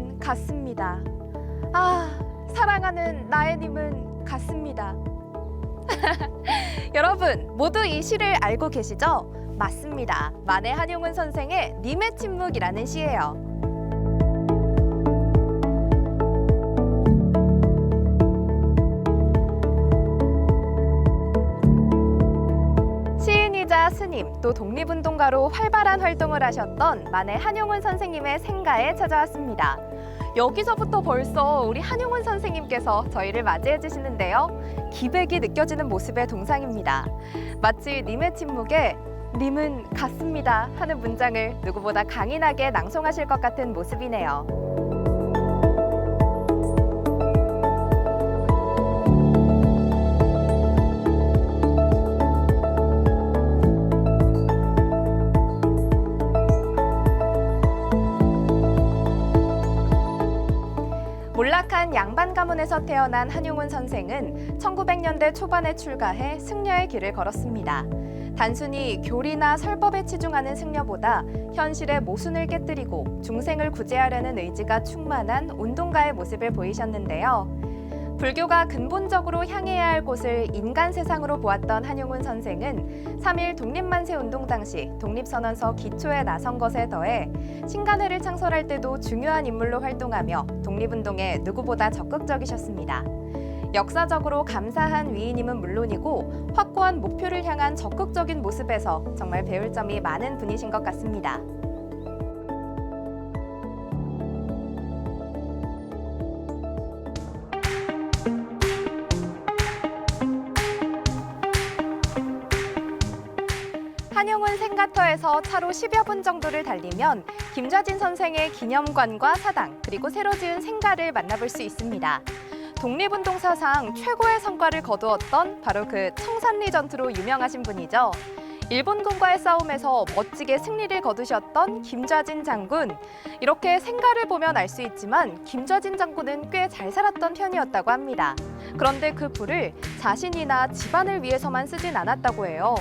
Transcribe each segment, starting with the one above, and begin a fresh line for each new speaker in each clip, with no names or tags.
님은 같습니다. 아, 사랑하는 나의 님은 같습니다. 여러분, 모두 이 시를 알고 계시죠? 맞습니다. 만해 한용운 선생의 님의 침묵이라는 시예요. 시인이자 스님, 또 독립운동가로 활발한 활동을 하셨던 만해 한용운 선생님의 생가에 찾아왔습니다. 여기서부터 벌써 우리 한용운 선생님께서 저희를 맞이해 주시는데요. 기백이 느껴지는 모습의 동상입니다. 마치 님의 침묵에 님은 같습니다 하는 문장을 누구보다 강인하게 낭송하실 것 같은 모습이네요. 몰락한 양반 가문에서 태어난 한용운 선생은 1900년대 초반에 출가해 승려의 길을 걸었습니다. 단순히 교리나 설법에 치중하는 승려보다 현실의 모순을 깨뜨리고 중생을 구제하려는 의지가 충만한 운동가의 모습을 보이셨는데요. 불교가 근본적으로 향해야 할 곳을 인간 세상으로 보았던 한용운 선생은 3.1 독립만세 운동 당시 독립선언서 기초에 나선 것에 더해 신간회를 창설할 때도 중요한 인물로 활동하며 독립운동에 누구보다 적극적이셨습니다. 역사적으로 감사한 위인임은 물론이고 확고한 목표를 향한 적극적인 모습에서 정말 배울 점이 많은 분이신 것 같습니다. 한용운 생가터에서 차로 10여 분 정도를 달리면 김좌진 선생의 기념관과 사당, 그리고 새로 지은 생가를 만나볼 수 있습니다. 독립운동 사상 최고의 성과를 거두었던 바로 그 청산리 전투로 유명하신 분이죠. 일본군과의 싸움에서 멋지게 승리를 거두셨던 김좌진 장군. 이렇게 생가를 보면 알 수 있지만 김좌진 장군은 꽤 잘 살았던 편이었다고 합니다. 그런데 그 부를 자신이나 집안을 위해서만 쓰진 않았다고 해요.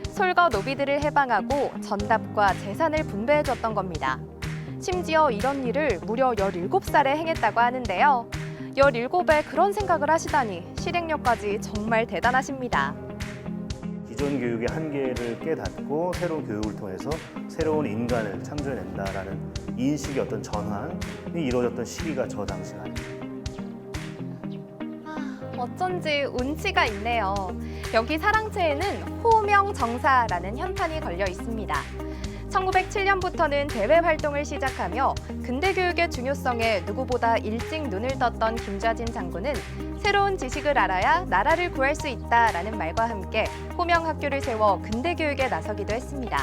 솔과 노비들을 해방하고 전답과 재산을 분배해줬던 겁니다. 심지어 이런 일을 무려 17살에 행했다고 하는데요. 17에 그런 생각을 하시다니 실행력까지 정말 대단하십니다.
기존 교육의 한계를 깨닫고 새로운 교육을 통해서 새로운 인간을 창조해낸다라는 인식의 어떤 전환이 이루어졌던 시기가 저 당시가 아닙니다.
어쩐지 운치가 있네요. 여기 사랑채에는 호명정사라는 현판이 걸려 있습니다. 1907년부터는 대외 활동을 시작하며 근대 교육의 중요성에 누구보다 일찍 눈을 떴던 김좌진 장군은 새로운 지식을 알아야 나라를 구할 수 있다라는 말과 함께 호명학교를 세워 근대 교육에 나서기도 했습니다.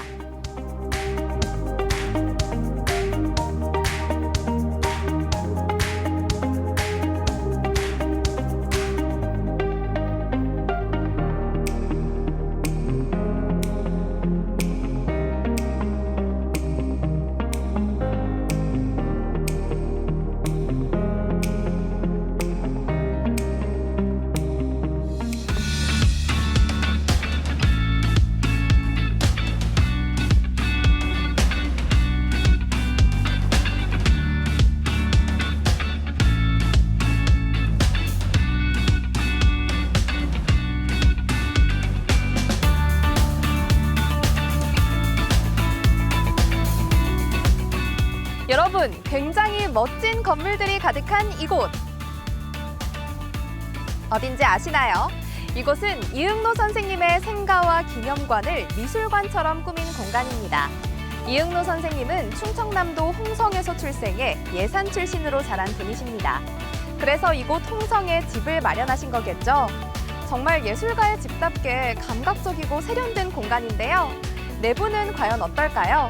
여러분, 굉장히 멋진 건물들이 가득한 이곳. 어딘지 아시나요? 이곳은 이응로 선생님의 생가와 기념관을 미술관처럼 꾸민 공간입니다. 이응로 선생님은 충청남도 홍성에서 출생해 예산 출신으로 자란 분이십니다. 그래서 이곳 홍성에 집을 마련하신 거겠죠? 정말 예술가의 집답게 감각적이고 세련된 공간인데요. 내부는 과연 어떨까요?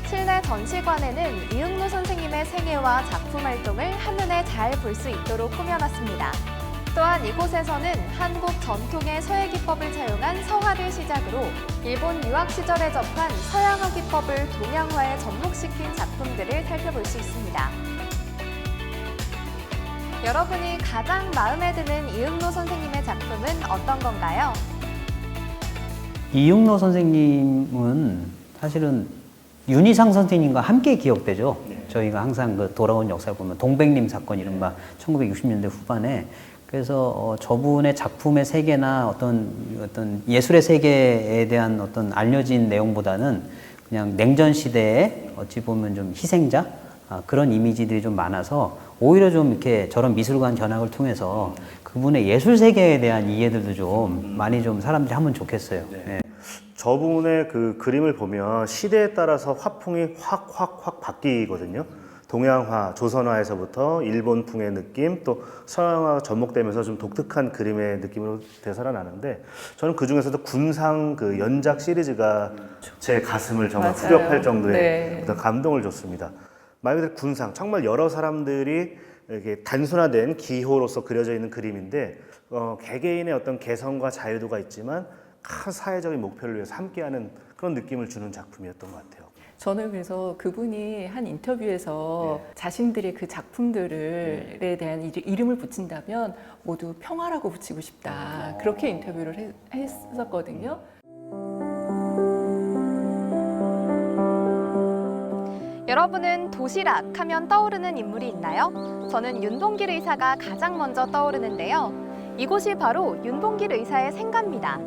실내 전시관에는 이응로 선생님의 생애와 작품 활동을 한눈에 잘 볼 수 있도록 꾸며놨습니다. 또한 이곳에서는 한국 전통의 서예 기법을 차용한 서화를 시작으로 일본 유학 시절에 접한 서양화 기법을 동양화에 접목시킨 작품들을 살펴볼 수 있습니다. 여러분이 가장 마음에 드는 이응로 선생님의 작품은 어떤 건가요?
이응로 선생님은 사실은 윤희상 선생님과 함께 기억되죠.
네.
저희가 항상 그 돌아온 역사를 보면 동백림 사건 이른바 1960년대 후반에 그래서 저분의 작품의 세계나 어떤 예술의 세계에 대한 어떤 알려진 내용보다는 그냥 냉전 시대에 어찌 보면 좀 희생자 그런 이미지들이 좀 많아서 오히려 좀 이렇게 저런 미술관 견학을 통해서 그분의 예술 세계에 대한 이해들도 좀 많이 좀 사람들이 하면 좋겠어요.
네.
네.
저분의 그 그림을 보면 시대에 따라서 화풍이 확 바뀌거든요. 동양화, 조선화에서부터 일본풍의 느낌, 또 서양화가 접목되면서 좀 독특한 그림의 느낌으로 되살아나는데 저는 그 중에서도 군상 그 연작 시리즈가 제 가슴을 정말
맞아요.
후벼팔 정도의
네.
어떤 감동을 줬습니다. 말 그대로 군상, 정말 여러 사람들이 이렇게 단순화된 기호로서 그려져 있는 그림인데 개개인의 어떤 개성과 자유도가 있지만 큰 사회적인 목표를 위해서 함께하는 그런 느낌을 주는 작품이었던 것 같아요.
저는 그래서 그분이 한 인터뷰에서 자신들의 그 작품들에 대한 이름을 붙인다면 모두 평화라고 붙이고 싶다. 그렇게 인터뷰를 했었거든요.
여러분은 도시락 하면 떠오르는 인물이 있나요? 저는 윤봉길 의사가 가장 먼저 떠오르는데요. 이곳이 바로 윤봉길 의사의 생가입니다.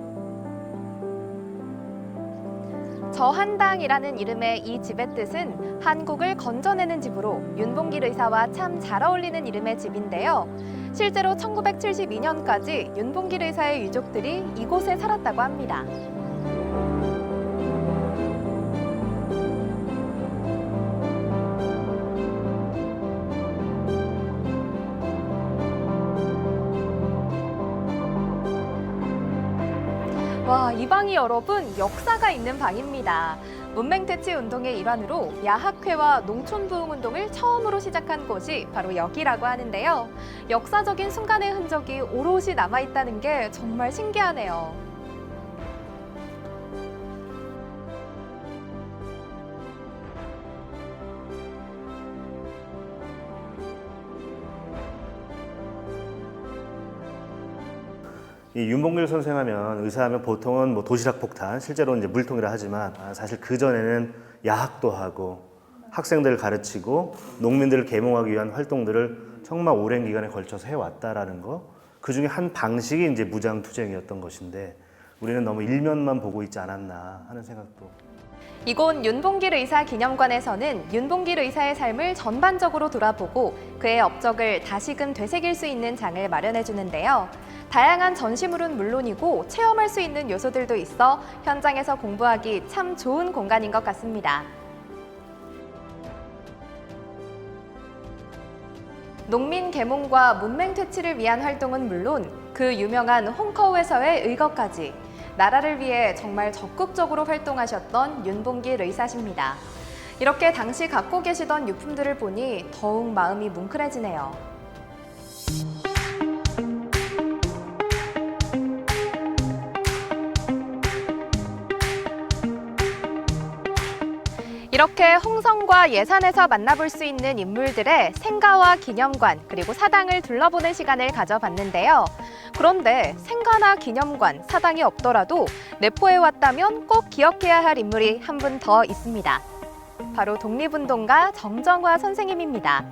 저한당이라는 이름의 이 집의 뜻은 한국을 건져내는 집으로 윤봉길 의사와 참 잘 어울리는 이름의 집인데요. 실제로 1972년까지 윤봉길 의사의 유족들이 이곳에 살았다고 합니다. 와, 이 방이 여러분 역사가 있는 방입니다. 문맹퇴치 운동의 일환으로 야학회와 농촌부흥운동을 처음으로 시작한 곳이 바로 여기라고 하는데요. 역사적인 순간의 흔적이 오롯이 남아있다는 게 정말 신기하네요.
이 윤봉길 선생 하면 의사하면 보통은 뭐 도시락 폭탄, 실제로는 이제 물통이라 하지만 사실 그 전에는 야학도 하고 학생들을 가르치고 농민들을 계몽하기 위한 활동들을 정말 오랜 기간에 걸쳐서 해왔다라는 거. 그 중에 한 방식이 이제 무장투쟁이었던 것인데 우리는 너무 일면만 보고 있지 않았나 하는 생각도.
이곳 윤봉길 의사 기념관에서는 윤봉길 의사의 삶을 전반적으로 돌아보고 그의 업적을 다시금 되새길 수 있는 장을 마련해 주는데요. 다양한 전시물은 물론이고 체험할 수 있는 요소들도 있어 현장에서 공부하기 참 좋은 공간인 것 같습니다. 농민 계몽과 문맹 퇴치를 위한 활동은 물론 그 유명한 홍커우에서의 의거까지 나라를 위해 정말 적극적으로 활동하셨던 윤봉길 의사십니다. 이렇게 당시 갖고 계시던 유품들을 보니 더욱 마음이 뭉클해지네요. 이렇게 홍성과 예산에서 만나볼 수 있는 인물들의 생가와 기념관 그리고 사당을 둘러보는 시간을 가져봤는데요. 그런데 생가나 기념관, 사당이 없더라도 내포에 왔다면 꼭 기억해야 할 인물이 한 분 더 있습니다. 바로 독립운동가 정정화 선생님입니다.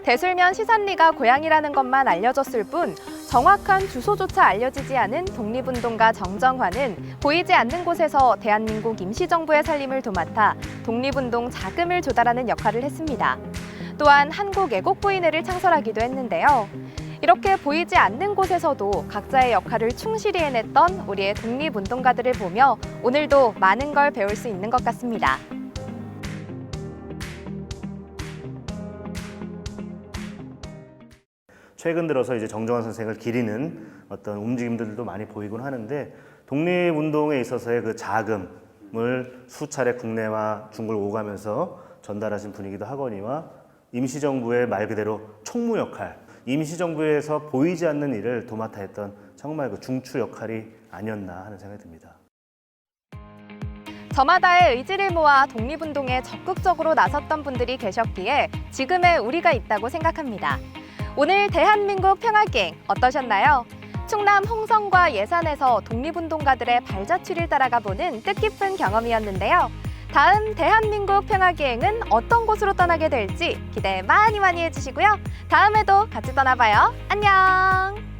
대술면 시산리가 고향이라는 것만 알려졌을 뿐 정확한 주소조차 알려지지 않은 독립운동가 정정화는 보이지 않는 곳에서 대한민국 임시정부의 살림을 도맡아 독립운동 자금을 조달하는 역할을 했습니다. 또한 한국애국부인회를 창설하기도 했는데요. 이렇게 보이지 않는 곳에서도 각자의 역할을 충실히 해냈던 우리의 독립운동가들을 보며 오늘도 많은 걸 배울 수 있는 것 같습니다.
최근 들어서 이제 정정화 선생을 기리는 어떤 움직임들도 많이 보이곤 하는데 독립운동에 있어서의 그 자금을 수차례 국내와 중국을 오가면서 전달하신 분이기도 하거니와 임시정부의 말 그대로 총무 역할, 임시정부에서 보이지 않는 일을 도맡아 했던 정말 그 중추 역할이 아니었나 하는 생각이 듭니다.
저마다의 의지를 모아 독립운동에 적극적으로 나섰던 분들이 계셨기에 지금의 우리가 있다고 생각합니다. 오늘 대한민국 평화기행 어떠셨나요? 충남 홍성과 예산에서 독립운동가들의 발자취를 따라가 보는 뜻깊은 경험이었는데요. 다음 대한민국 평화기행은 어떤 곳으로 떠나게 될지 기대 많이 해주시고요. 다음에도 같이 떠나봐요. 안녕!